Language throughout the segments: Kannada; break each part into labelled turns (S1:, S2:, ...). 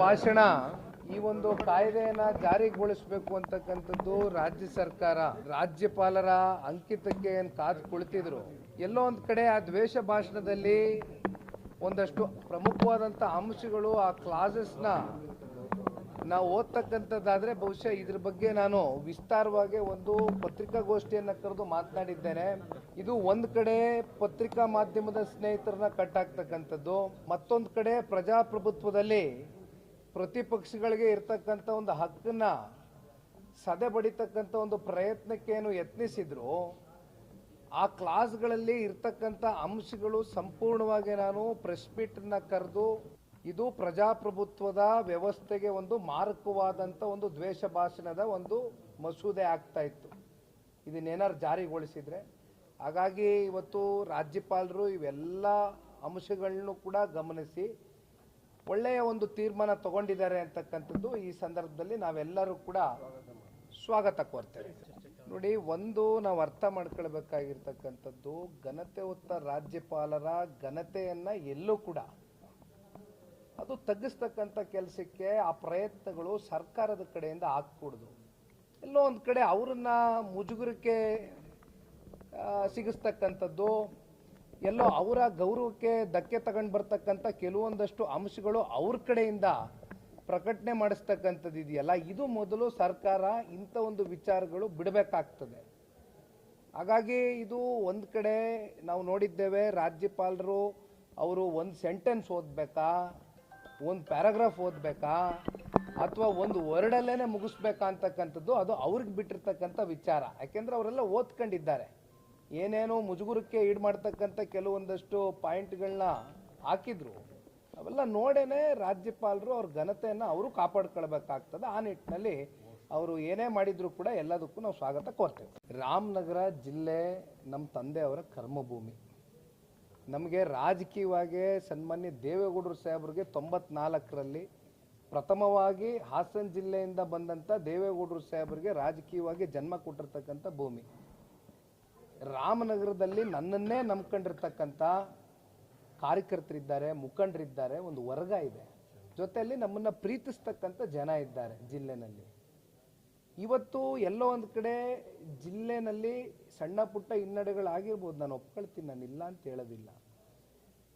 S1: ಭಾಷಣ ಈ ಒಂದು ಕಾಯ್ದೆಯನ್ನ ಜಾರಿಗೊಳಿಸಬೇಕು ಅಂತಕ್ಕಂಥದ್ದು ರಾಜ್ಯ ಸರ್ಕಾರ ರಾಜ್ಯಪಾಲರ ಅಂಕಿತಕ್ಕೆ ಏನು ಕಾದು ಕುಳಿತಿದ್ರು. ಎಲ್ಲೋ ಒಂದು ಕಡೆ ಆ ದ್ವೇಷ ಭಾಷಣದಲ್ಲಿ ಒಂದಷ್ಟು ಪ್ರಮುಖವಾದಂಥ ಅಂಶಗಳು, ಆ ಕ್ಲಾಸಸ್ನ ನಾವು ಓದ್ತಕ್ಕಂಥದ್ದಾದರೆ ಬಹುಶಃ ಇದ್ರ ಬಗ್ಗೆ ನಾನು ವಿಸ್ತಾರವಾಗಿ ಒಂದು ಪತ್ರಿಕಾಗೋಷ್ಠಿಯನ್ನು ಕರೆದು ಮಾತನಾಡಿದ್ದೇನೆ. ಇದು ಒಂದು ಕಡೆ ಪತ್ರಿಕಾ ಮಾಧ್ಯಮದ ಸ್ನೇಹಿತರನ್ನ ಕಟ್ಟಾಕ್ತಕ್ಕಂಥದ್ದು, ಮತ್ತೊಂದು ಕಡೆ ಪ್ರಜಾಪ್ರಭುತ್ವದಲ್ಲಿ ಪ್ರತಿಪಕ್ಷಗಳಿಗೆ ಇರ್ತಕ್ಕಂಥ ಒಂದು ಹಕ್ಕನ್ನ ಸದೆ ಬಡಿತಕ್ಕಂಥ ಒಂದು ಪ್ರಯತ್ನಕ್ಕೆ ಏನು ಯತ್ನಿಸಿದ್ರು, ಆ ಕ್ಲಾಸ್ಗಳಲ್ಲಿ ಇರ್ತಕ್ಕಂಥ ಅಂಶಗಳು ಸಂಪೂರ್ಣವಾಗಿ ನಾನು ಪ್ರೆಸ್ ಮೀಟನ್ನು ಕರೆದು ಇದು ಪ್ರಜಾಪ್ರಭುತ್ವದ ವ್ಯವಸ್ಥೆಗೆ ಒಂದು ಮಾರಕವಾದಂಥ ಒಂದು ದ್ವೇಷ ಭಾಷಣದ ಒಂದು ಮಸೂದೆ ಆಗ್ತಾ ಇತ್ತು, ಇದನ್ನೇನಾರು ಜಾರಿಗೊಳಿಸಿದರೆ. ಹಾಗಾಗಿ ಇವತ್ತು ರಾಜ್ಯಪಾಲರು ಇವೆಲ್ಲ ಅಂಶಗಳನ್ನು ಕೂಡ ಗಮನಿಸಿ ಒಳ್ಳೆಯ ಒಂದು ತೀರ್ಮಾನ ತಗೊಂಡಿದ್ದಾರೆ ಅಂತಕ್ಕಂಥದ್ದು ಈ ಸಂದರ್ಭದಲ್ಲಿ ನಾವೆಲ್ಲರೂ ಕೂಡ ಸ್ವಾಗತ ಕೋರ್ತೇವೆ. ನೋಡಿ, ಒಂದು ನಾವು ಅರ್ಥ ಮಾಡ್ಕೊಳ್ಬೇಕಾಗಿರ್ತಕ್ಕಂಥದ್ದು, ಘನತೆ ಹೊತ್ತ ರಾಜ್ಯಪಾಲರ ಘನತೆಯನ್ನು ಎಲ್ಲೂ ಕೂಡ ಅದು ತಗ್ಗಿಸ್ತಕ್ಕಂಥ ಕೆಲಸಕ್ಕೆ ಆ ಪ್ರಯತ್ನಗಳು ಸರ್ಕಾರದ ಕಡೆಯಿಂದ ಆಗ್ಕೂಡ್ದು. ಎಲ್ಲೋ ಒಂದು ಕಡೆ ಅವರನ್ನ ಮುಜುಗರಕ್ಕೆ ಸಿಗಿಸ್ತಕ್ಕಂಥದ್ದು, ಎಲ್ಲೋ ಅವರ ಗೌರವಕ್ಕೆ ಧಕ್ಕೆ ತಗೊಂಡು ಬರ್ತಕ್ಕಂಥ ಕೆಲವೊಂದಷ್ಟು ಅಂಶಗಳು ಅವ್ರ ಕಡೆಯಿಂದ ಪ್ರಕಟಣೆ ಮಾಡಿಸ್ತಕ್ಕಂಥದ್ದು ಇದೆಯಲ್ಲ, ಇದು ಮೊದಲು ಸರ್ಕಾರ ಇಂಥ ಒಂದು ವಿಚಾರಗಳು ಬಿಡಬೇಕಾಗ್ತದೆ. ಹಾಗಾಗಿ ಇದು ಒಂದು ಕಡೆ ನಾವು ನೋಡಿದ್ದೇವೆ, ರಾಜ್ಯಪಾಲರು ಅವರು ಒಂದು ಸೆಂಟೆನ್ಸ್ ಓದಬೇಕಾ, ಒಂದು ಪ್ಯಾರಾಗ್ರಾಫ್ ಓದಬೇಕಾ, ಅಥವಾ ಒಂದು ವರ್ಡಲ್ಲೇ ಮುಗಿಸ್ಬೇಕಾ ಅಂತಕ್ಕಂಥದ್ದು ಅದು ಅವ್ರಿಗೆ ಬಿಟ್ಟಿರ್ತಕ್ಕಂಥ ವಿಚಾರ. ಯಾಕೆಂದರೆ ಅವರೆಲ್ಲ ಓದ್ಕೊಂಡಿದ್ದಾರೆ, ಏನೇನೋ ಮುಜುಗುರಕ್ಕೆ ಈಡು ಮಾಡ್ತಕ್ಕಂಥ ಕೆಲವೊಂದಷ್ಟು ಪಾಯಿಂಟ್ಗಳನ್ನ ಹಾಕಿದ್ರು, ಅವೆಲ್ಲ ನೋಡೇನೆ ರಾಜ್ಯಪಾಲರು ಅವ್ರ ಘನತೆಯನ್ನು ಅವರು ಕಾಪಾಡ್ಕೊಳ್ಬೇಕಾಗ್ತದೆ. ಆ ನಿಟ್ಟಿನಲ್ಲಿ ಅವರು ಏನೇ ಮಾಡಿದ್ರು ಕೂಡ ಎಲ್ಲದಕ್ಕೂ ನಾವು ಸ್ವಾಗತ ಕೋರ್ತೇವೆ. ರಾಮನಗರ ಜಿಲ್ಲೆ ನಮ್ಮ ತಂದೆಯವರ ಕರ್ಮಭೂಮಿ. ನಮಗೆ ರಾಜಕೀಯವಾಗಿ ಸನ್ಮಾನ್ಯ ದೇವೇಗೌಡರು ಸಾಹೇಬ್ರಿಗೆ 94ರಲ್ಲಿ ಪ್ರಥಮವಾಗಿ ಹಾಸನ ಜಿಲ್ಲೆಯಿಂದ ಬಂದಂಥ ದೇವೇಗೌಡರು ಸಾಹೇಬ್ರಿಗೆ ರಾಜಕೀಯವಾಗಿ ಜನ್ಮ ಕೊಟ್ಟಿರ್ತಕ್ಕಂಥ ಭೂಮಿ. ರಾಮನಗರದಲ್ಲಿ ನನ್ನನ್ನೇ ನಂಬ್ಕೊಂಡಿರ್ತಕ್ಕಂಥ ಕಾರ್ಯಕರ್ತರಿದ್ದಾರೆ, ಮುಖಂಡರಿದ್ದಾರೆ, ಒಂದು ವರ್ಗ ಇದೆ, ಜೊತೆಯಲ್ಲಿ ನಮ್ಮನ್ನು ಪ್ರೀತಿಸ್ತಕ್ಕಂಥ ಜನ ಇದ್ದಾರೆ ಜಿಲ್ಲೆನಲ್ಲಿ. ಇವತ್ತು ಎಲ್ಲೋ ಒಂದು ಕಡೆ ಜಿಲ್ಲೆನಲ್ಲಿ ಸಣ್ಣ ಪುಟ್ಟ ಹಿನ್ನಡೆಗಳಾಗಿರ್ಬೋದು, ನಾನು ಒಪ್ಕೊಳ್ತೀನಿ, ನಾನು ಇಲ್ಲ ಅಂತ ಹೇಳೋದಿಲ್ಲ.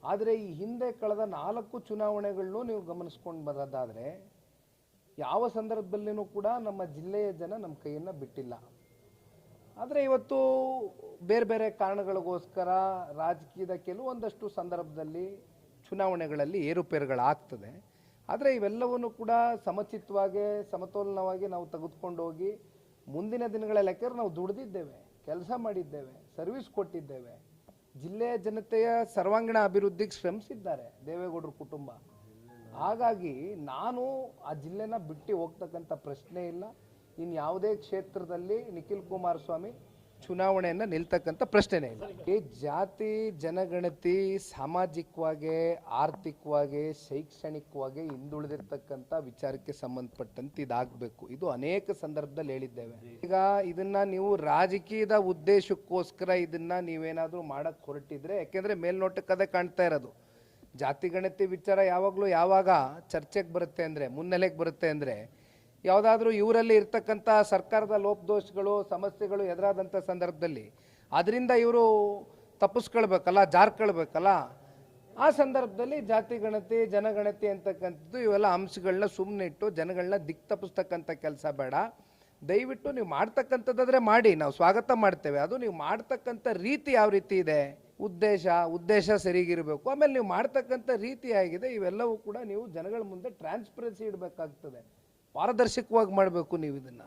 S1: ಆದರೆ ಈ ಹಿಂದೆ ಕಳೆದ 4 ಚುನಾವಣೆಗಳನ್ನು ನೀವು ಗಮನಿಸ್ಕೊಂಡು ಬರೋದಾದರೆ ಯಾವ ಸಂದರ್ಭದಲ್ಲಿನೂ ಕೂಡ ನಮ್ಮ ಜಿಲ್ಲೆಯ ಜನ ನಮ್ಮ ಕೈಯನ್ನು ಬಿಟ್ಟಿಲ್ಲ. ಆದರೆ ಇವತ್ತು ಬೇರೆ ಬೇರೆ ಕಾರಣಗಳಿಗೋಸ್ಕರ ರಾಜಕೀಯದ ಕೆಲವೊಂದಷ್ಟು ಸಂದರ್ಭದಲ್ಲಿ ಚುನಾವಣೆಗಳಲ್ಲಿ ಏರುಪೇರುಗಳಾಗ್ತದೆ. ಆದರೆ ಇವೆಲ್ಲವನ್ನು ಕೂಡ ಸಮಚಿತ್ತವಾಗಿ ಸಮತೋಲನವಾಗಿ ನಾವು ತೆಗೆದುಕೊಂಡು ಹೋಗಿ ಮುಂದಿನ ದಿನಗಳಲ್ಲಿ, ಯಾಕೆಂದ್ರೆ ನಾವು ದುಡಿದಿದ್ದೇವೆ, ಕೆಲಸ ಮಾಡಿದ್ದೇವೆ, ಸರ್ವಿಸ್ ಕೊಟ್ಟಿದ್ದೇವೆ, ಜಿಲ್ಲೆಯ ಜನತೆಯ ಸರ್ವಾಂಗೀಣ ಅಭಿವೃದ್ಧಿಗೆ ಶ್ರಮಿಸಿದ್ದಾರೆ ದೇವೇಗೌಡರ ಕುಟುಂಬ. ಹಾಗಾಗಿ ನಾನು ಆ ಜಿಲ್ಲೆನ ಬಿಟ್ಟು ಹೋಗ್ತಕ್ಕಂಥ ಪ್ರಶ್ನೆ ಇಲ್ಲ. ಇನ್ನು ಯಾವುದೇ ಕ್ಷೇತ್ರದಲ್ಲಿ ನಿಖಿಲ್ ಕುಮಾರಸ್ವಾಮಿ ಚುನಾವಣೆಯನ್ನು ನಿಲ್ತಕ್ಕಂಥ ಪ್ರಶ್ನೆನೇ ಇಲ್ಲ. ಈ ಜಾತಿ ಜನಗಣತಿ ಸಾಮಾಜಿಕವಾಗಿ, ಆರ್ಥಿಕವಾಗಿ, ಶೈಕ್ಷಣಿಕವಾಗಿ ಹಿಂದುಳಿದಿರ್ತಕ್ಕಂಥ ವಿಚಾರಕ್ಕೆ ಸಂಬಂಧಪಟ್ಟಂತೆ ಇದಾಗಬೇಕು. ಇದು ಅನೇಕ ಸಂದರ್ಭದಲ್ಲಿ ಹೇಳಿದ್ದೇವೆ. ಈಗ ಇದನ್ನ ನೀವು ರಾಜಕೀಯದ ಉದ್ದೇಶಕ್ಕೋಸ್ಕರ ಇದನ್ನ ನೀವೇನಾದರೂ ಮಾಡಕ್ಕೆ ಹೊರಟಿದ್ರೆ, ಯಾಕೆಂದ್ರೆ ಮೇಲ್ನೋಟಕ್ಕೆ ಅದೇ ಕಾಣ್ತಾ ಇರೋದು. ಜಾತಿ ಗಣತಿ ವಿಚಾರ ಯಾವಾಗಲೂ ಯಾವಾಗ ಚರ್ಚೆಗೆ ಬರುತ್ತೆ ಅಂದರೆ, ಮುನ್ನೆಲೆಗೆ ಬರುತ್ತೆ ಅಂದರೆ, ಯಾವುದಾದ್ರೂ ಇವರಲ್ಲಿ ಇರ್ತಕ್ಕಂಥ ಸರ್ಕಾರದ ಲೋಪದೋಷಗಳು, ಸಮಸ್ಯೆಗಳು ಎದುರಾದಂಥ ಸಂದರ್ಭದಲ್ಲಿ ಅದರಿಂದ ಇವರು ತಪ್ಪಿಸ್ಕೊಳ್ಬೇಕಲ್ಲ, ಜಾರ್ಕೊಳ್ಬೇಕಲ್ಲ. ಆ ಸಂದರ್ಭದಲ್ಲಿ ಜಾತಿ ಗಣತಿ, ಜನಗಣತಿ ಅಂತಕ್ಕಂಥದ್ದು ಇವೆಲ್ಲ ಅಂಶಗಳನ್ನ ಸುಮ್ಮನೆ ಇಟ್ಟು ಜನಗಳನ್ನ ದಿಕ್ ತಪ್ಪಿಸ್ತಕ್ಕಂಥ ಕೆಲಸ ಬೇಡ. ದಯವಿಟ್ಟು ನೀವು ಮಾಡ್ತಕ್ಕಂಥದ್ದಾದರೆ ಮಾಡಿ, ನಾವು ಸ್ವಾಗತ ಮಾಡ್ತೇವೆ. ಅದು ನೀವು ಮಾಡ್ತಕ್ಕಂಥ ರೀತಿ ಯಾವ ರೀತಿ ಇದೆ, ಉದ್ದೇಶ ಸರಿಗಿರಬೇಕು. ಆಮೇಲೆ ನೀವು ಮಾಡ್ತಕ್ಕಂಥ ರೀತಿ ಆಗಿದೆ, ಇವೆಲ್ಲವೂ ಕೂಡ ನೀವು ಜನಗಳ ಮುಂದೆ ಟ್ರಾನ್ಸ್ಪರೆನ್ಸಿ ಇಡಬೇಕಾಗ್ತದೆ, ಪಾರದರ್ಶಕವಾಗಿ ಮಾಡಬೇಕು ನೀವು ಇದನ್ನ.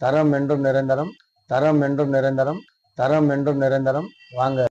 S2: தரம் என்றும் நிரந்தரம், தரம் என்றும் நிரந்தரம், தரம் என்றும் நிரந்தரம். வாங்க.